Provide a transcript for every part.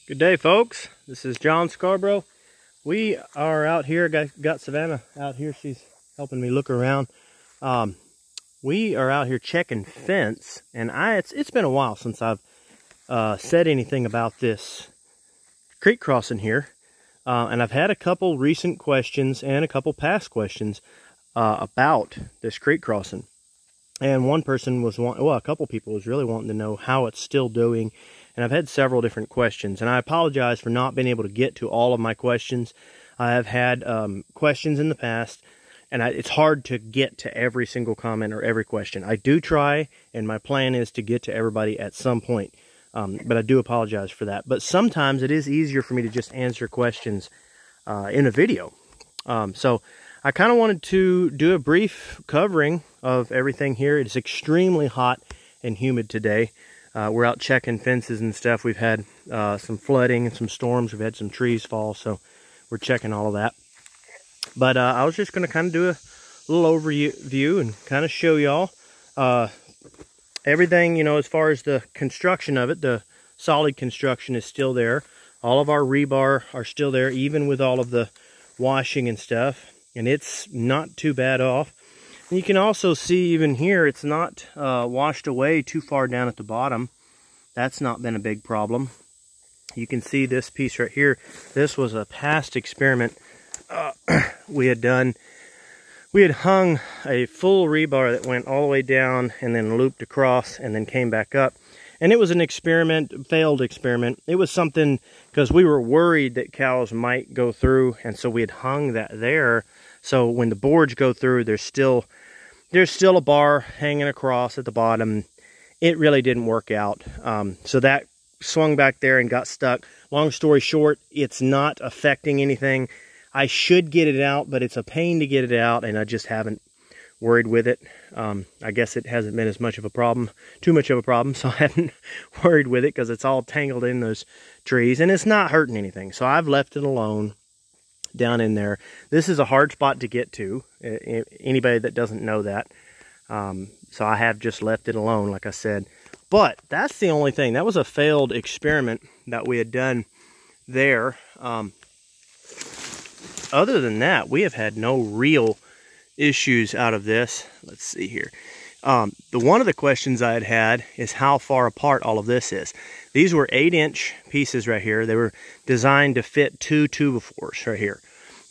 Good day, folks. This is John Scarborough. We are out here. Got Savannah out here. She's helping me look around. We are out here checking fence, and it's been a while since I've said anything about this creek crossing here. And I've had a couple recent questions and a couple past questions about this creek crossing. And one person was a couple people was really wanting to know how it's still doing. And I've had several different questions, and I apologize for not being able to get to all of my questions. I have had questions in the past, and it's hard to get to every single comment or every question. I do try, and my plan is to get to everybody at some point, but I do apologize for that. But sometimes it is easier for me to just answer questions in a video. So I kind of wanted to do a brief covering of everything here. It's extremely hot and humid today. We're out checking fences and stuff. We've had some flooding and some storms. We've had some trees fall, so we're checking all of that. But I was just going to kind of do a little overview and kind of show y'all everything, you know, as far as the construction of it. The solid construction is still there. All of our rebar are still there, even with all of the washing and stuff. And it's not too bad off. And you can also see even here, it's not washed away too far down at the bottom. That's not been a big problem. You can see this piece right here. This was a past experiment we had done. We had hung a full rebar that went all the way down and then looped across and then came back up. And it was an experiment, failed experiment. It was something because we were worried that cows might go through, and so we had hung that there. So when the boards go through, there's still a bar hanging across at the bottom. It really didn't work out. So that swung back there and got stuck. Long story short, it's not affecting anything. I should get it out, but it's a pain to get it out, and I just haven't worried with it. I guess it hasn't been as much of a problem, too much of a problem, so I haven't worried with it because it's all tangled in those trees, and it's not hurting anything. So I've left it alone down in there. This is a hard spot to get to, anybody that doesn't know that. So I have just left it alone, like I said. But that's the only thing. That was a failed experiment that we had done there. Other than that, we have had no real issues out of this. Let's see here. One of the questions I had is how far apart all of this is. These were 8-inch pieces right here. They were designed to fit 2 2x4s right here.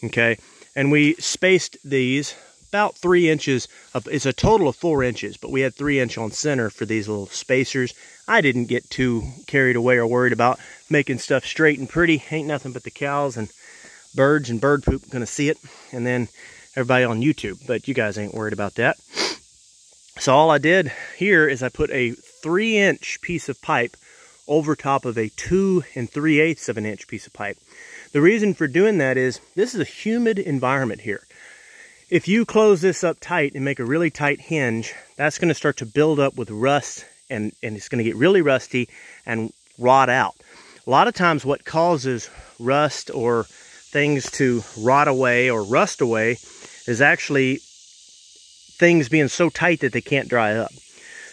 Okay, and we spaced these about 3 inches up. It's a total of 4 inches, but we had 3 inch on center for these little spacers. I didn't get too carried away or worried about making stuff straight and pretty. Ain't nothing but the cows and birds and bird poop gonna see it, and then everybody on YouTube, but you guys ain't worried about that. So all I did here is I put a 3-inch piece of pipe over top of a 2 3/8 of an inch piece of pipe. The reason for doing that is this is a humid environment here. If you close this up tight and make a really tight hinge, that's going to start to build up with rust, and it's going to get really rusty and rot out. A lot of times what causes rust or things to rot away or rust away is actually things being so tight that they can't dry up.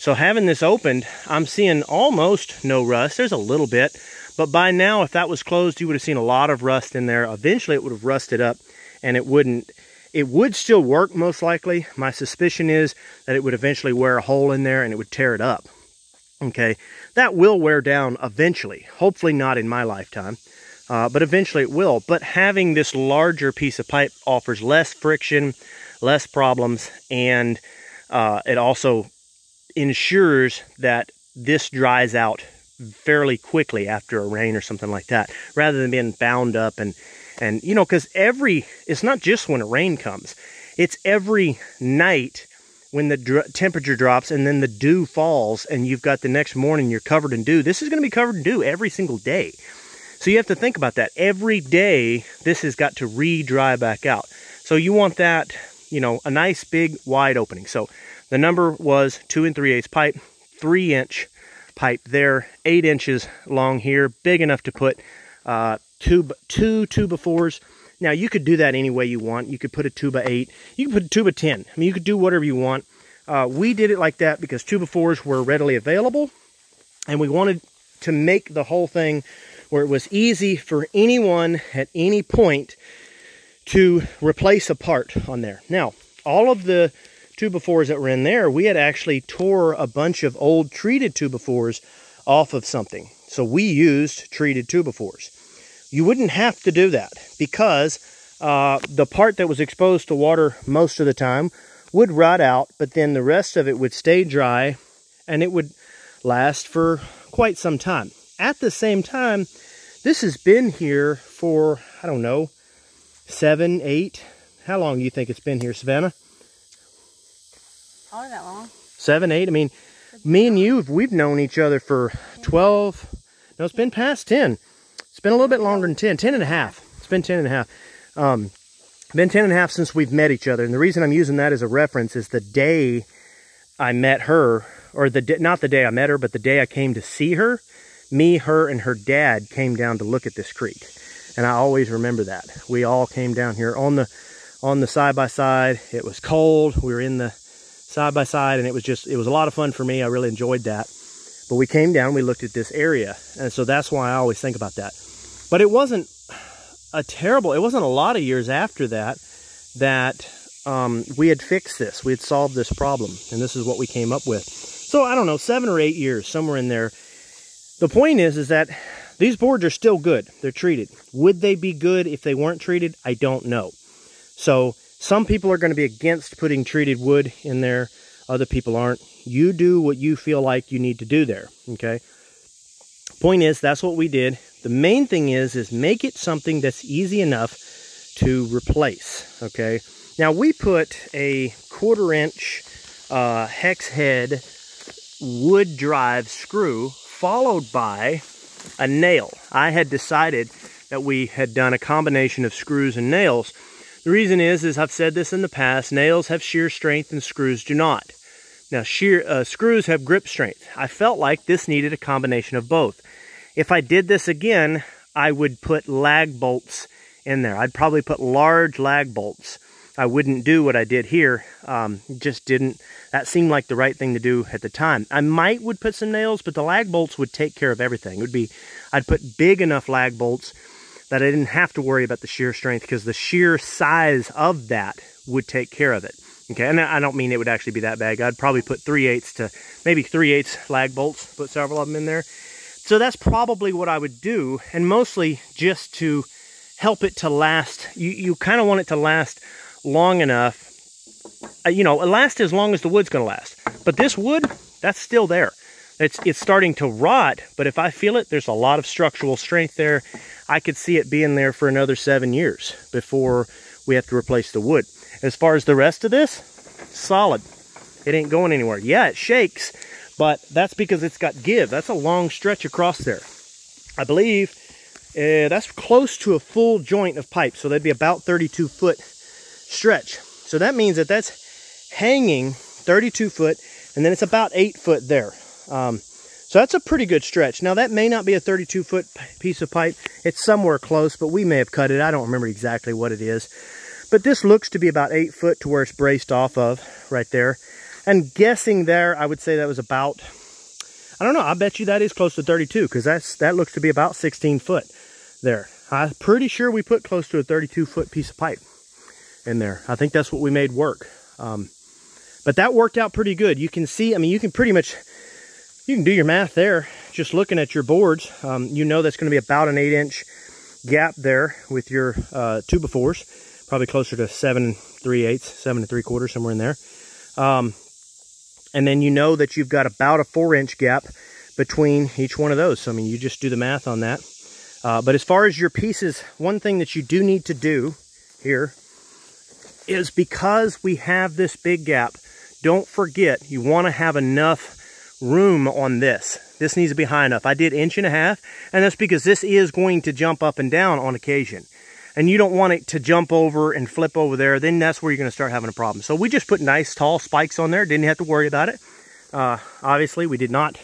So having this opened, I'm seeing almost no rust. There's a little bit, but by now, if that was closed, you would have seen a lot of rust in there. Eventually it would have rusted up, and it would still work most likely. My suspicion is that it would eventually wear a hole in there and it would tear it up. Okay, that will wear down eventually. Hopefully not in my lifetime. But eventually it will. But having this larger piece of pipe offers less friction, less problems, and it also ensures that this dries out fairly quickly after a rain or something like that, rather than being bound up and you know, because it's not just when a rain comes, it's every night when the temperature drops and then the dew falls and you've got the next morning you're covered in dew. This is going to be covered in dew every single day. So you have to think about that. Every day, this has got to re-dry back out. So you want that, you know, a nice big wide opening. So the number was 2 3/8 pipe, 3-inch pipe there, 8 inches long here, big enough to put two 2x4s. Now you could do that any way you want. You could put a 2x8, you could put a 2x10. I mean, you could do whatever you want. We did it like that because 2x4s were readily available, and we wanted to make the whole thing where it was easy for anyone at any point to replace a part on there. Now, all of the 2x4s that were in there, we had actually tore a bunch of old treated 2x4s off of something. So we used treated 2x4s. You wouldn't have to do that because the part that was exposed to water most of the time would rot out, but then the rest of it would stay dry and it would last for quite some time. At the same time, this has been here for, I don't know, 7, 8. How long do you think it's been here, Savannah? Probably that long. 7, 8. I mean, me and you, we've known each other for 12. No, it's been past 10. It's been a little bit longer than 10. 10 and a half. It's been 10 and a half. Been 10 and a half since we've met each other. And the reason I'm using that as a reference is the day I met her, or not the day I met her, but the day I came to see her, me, her, and her dad came down to look at this creek. And I always remember that. We all came down here on the side-by-side. It was cold. We were in the side-by-side, and it was a lot of fun for me. I really enjoyed that. But we came down, we looked at this area. And so that's why I always think about that. But it wasn't a lot of years after that we had fixed this. We had solved this problem. And this is what we came up with. So I don't know, 7 or 8 years, somewhere in there. The point is that these boards are still good. They're treated. Would they be good if they weren't treated? I don't know. So some people are going to be against putting treated wood in there. Other people aren't. You do what you feel like you need to do there, okay? Point is, that's what we did. The main thing is make it something that's easy enough to replace, okay? Now, we put a 1/4-inch hex head wood drive screw followed by a nail. I had decided that we had done a combination of screws and nails. The reason is I've said this in the past, nails have shear strength and screws do not. Now, screws have grip strength. I felt like this needed a combination of both. If I did this again, I would put lag bolts in there. I'd probably put large lag bolts. I wouldn't do what I did here. Just didn't. That seemed like the right thing to do at the time. I would put some nails, but the lag bolts would take care of everything. I'd put big enough lag bolts that I didn't have to worry about the shear strength because the sheer size of that would take care of it. Okay, and I don't mean it would actually be that big. I'd probably put 3/8 to maybe 3/8 lag bolts, put several of them in there. So that's probably what I would do, and mostly just to help it to last. You kind of want it to last long enough, last as long as the wood's going to last. But this wood, that's still there. It's starting to rot, but if I feel it, there's a lot of structural strength there. I could see it being there for another 7 years before we have to replace the wood. As far as the rest of this, solid. It ain't going anywhere. Yeah, it shakes, but that's because it's got give. That's a long stretch across there. I believe that's close to a full joint of pipe, so that'd be about 32-foot stretch. So that means that that's hanging 32 foot, and then it's about 8 foot there. So that's a pretty good stretch. Now, that may not be a 32-foot piece of pipe. It's somewhere close, but we may have cut it. I don't remember exactly what it is. But this looks to be about 8 foot to where it's braced off of right there. And guessing there, I would say that was about, I don't know, I bet you that is close to 32 because that looks to be about 16 foot there. I'm pretty sure we put close to a 32-foot piece of pipe in there. I think that's what we made work. But that worked out pretty good. You can see, I mean, you can do your math there just looking at your boards. You know that's going to be about an 8-inch gap there with your 2x4s. Probably closer to 7 3/8, 7 3/4, somewhere in there. And then you know that you've got about a 4-inch gap between each one of those. So, I mean, you just do the math on that. But as far as your pieces, one thing that you do need to do here is because we have this big gap, don't forget, you want to have enough room on this. This needs to be high enough. I did 1.5 inches, and that's because this is going to jump up and down on occasion. And you don't want it to jump over and flip over there, then that's where you're going to start having a problem. So we just put nice tall spikes on there, didn't have to worry about it. Obviously we did not,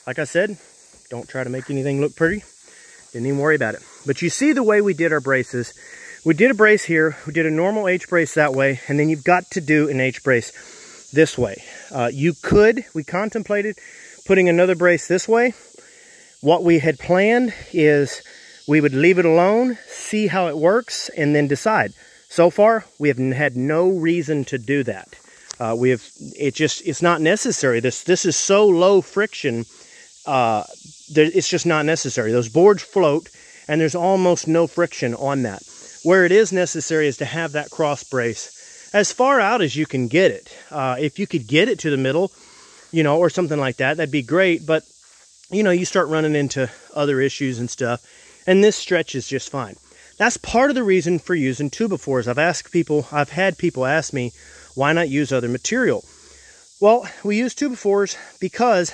like I said, don't try to make anything look pretty. Didn't even worry about it. But you see the way we did our braces. We did a brace here, we did a normal H brace that way, and then you've got to do an H brace this way. We contemplated putting another brace this way, What we had planned is we would leave it alone, see how it works, and then decide. So far, we have had no reason to do that. It's not necessary. This is so low friction, it's just not necessary. Those boards float, and there's almost no friction on that. Where it is necessary is to have that cross brace as far out as you can get it. If you could get it to the middle, you know, or something like that, that'd be great. But, you know, you start running into other issues and stuff, and this stretch is just fine. That's part of the reason for using 2x4s. I've had people ask me, why not use other material? Well, we use 2x4s because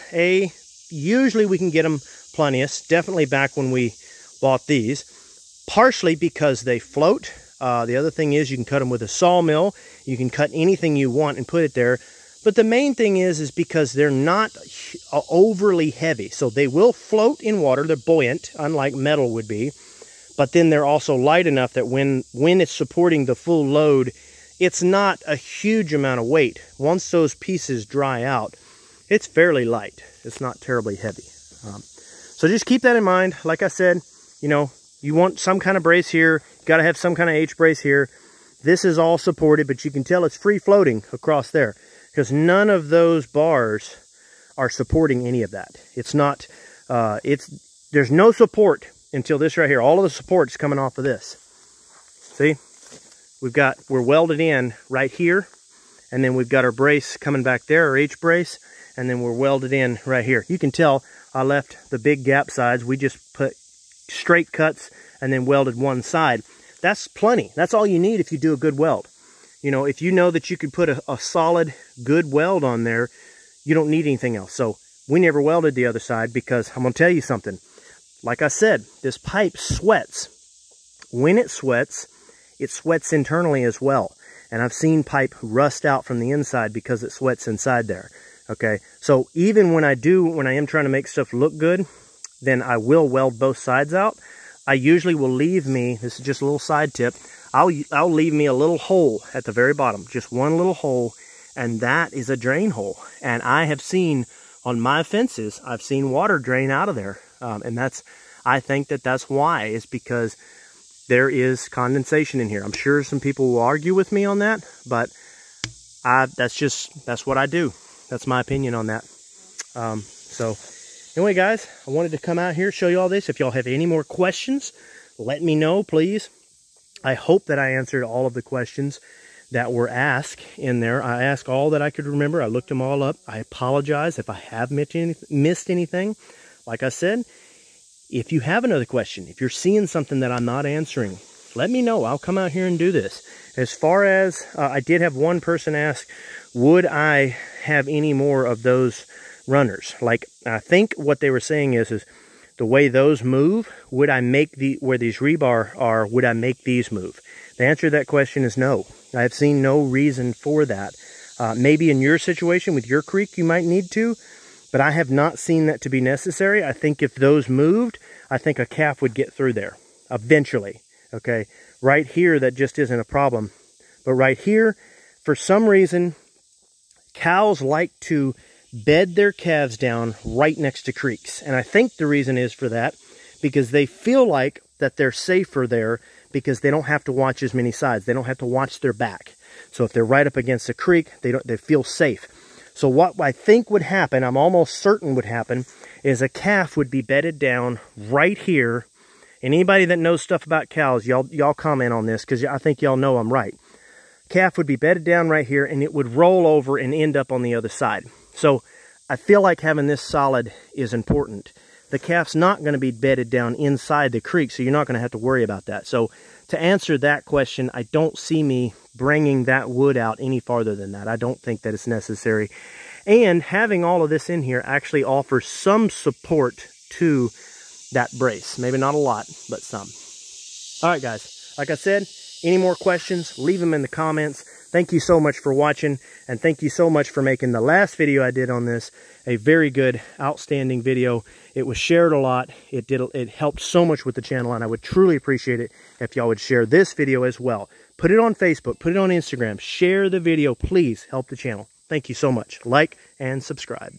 usually we can get them plenteous, definitely back when we bought these, partially because they float. The other thing is you can cut them with a sawmill. You can cut anything you want and put it there. But the main thing is because they're not overly heavy. So they will float in water. They're buoyant, unlike metal would be. But then they're also light enough that when it's supporting the full load, it's not a huge amount of weight. Once those pieces dry out, it's fairly light. It's not terribly heavy. So just keep that in mind. Like I said, you know, you want some kind of brace here. You got to have some kind of H-brace here. This is all supported, but you can tell it's free floating across there because none of those bars are supporting any of that. It's not, there's no support until this right here. All of the support's coming off of this. See? We're welded in right here, and then we've got our brace coming back there, our H-brace, and then we're welded in right here. You can tell I left the big gap sides. We just put straight cuts and then welded one side. That's plenty. That's all you need if you do a good weld. You know, if you know that you could put a solid, good weld on there, you don't need anything else. So we never welded the other side because I'm going to tell you something. Like I said, this pipe sweats. When it sweats internally as well. And I've seen pipe rust out from the inside because it sweats inside there. Okay, so even when I am trying to make stuff look good, then I will weld both sides out. I usually will leave this is just a little side tip, I'll leave me a little hole at the very bottom, just one little hole, and that is a drain hole. And I have seen on my fences, I've seen water drain out of there. And I think that's why, is because there is condensation in here. I'm sure some people will argue with me on that, but that's what I do. That's my opinion on that. So anyway, guys, I wanted to come out here, show you all this. If y'all have any more questions, let me know, please. I hope that I answered all of the questions that were asked in there. I asked all that I could remember. I looked them all up. I apologize if I have missed anything. Like I said, if you have another question, if you're seeing something that I'm not answering, let me know. I'll come out here and do this. As far as, I did have one person ask, would I have any more of those runners? Like, I think what they were saying is the way those move, would I make where these rebar are, would I make these move? The answer to that question is no. I have seen no reason for that. Maybe in your situation with your creek, you might need to, but I have not seen that to be necessary. I think if those moved, I think a calf would get through there eventually. Okay, right here, that just isn't a problem. But right here, for some reason, cows like to bed their calves down right next to creeks. And I think the reason is for that, because they feel like that they're safer there because they don't have to watch as many sides. They don't have to watch their back. So if they're right up against a creek, they feel safe. So what I think would happen, I'm almost certain would happen, is a calf would be bedded down right here. And anybody that knows stuff about cows, y'all comment on this, because I think y'all know I'm right. Calf would be bedded down right here, and it would roll over and end up on the other side. So I feel like having this solid is important. The calf's not going to be bedded down inside the creek, so you're not going to have to worry about that. So to answer that question, I don't see me bringing that wood out any farther than that. I don't think that it's necessary. And having all of this in here actually offers some support to that brace. Maybe not a lot, but some. All right, guys. Like I said, any more questions, leave them in the comments. Thank you so much for watching, and thank you so much for making the last video I did on this a very good, outstanding video. It was shared a lot. It helped so much with the channel, and I would truly appreciate it if y'all would share this video as well. Put it on Facebook, put it on Instagram, share the video, please help the channel. Thank you so much. Like and subscribe.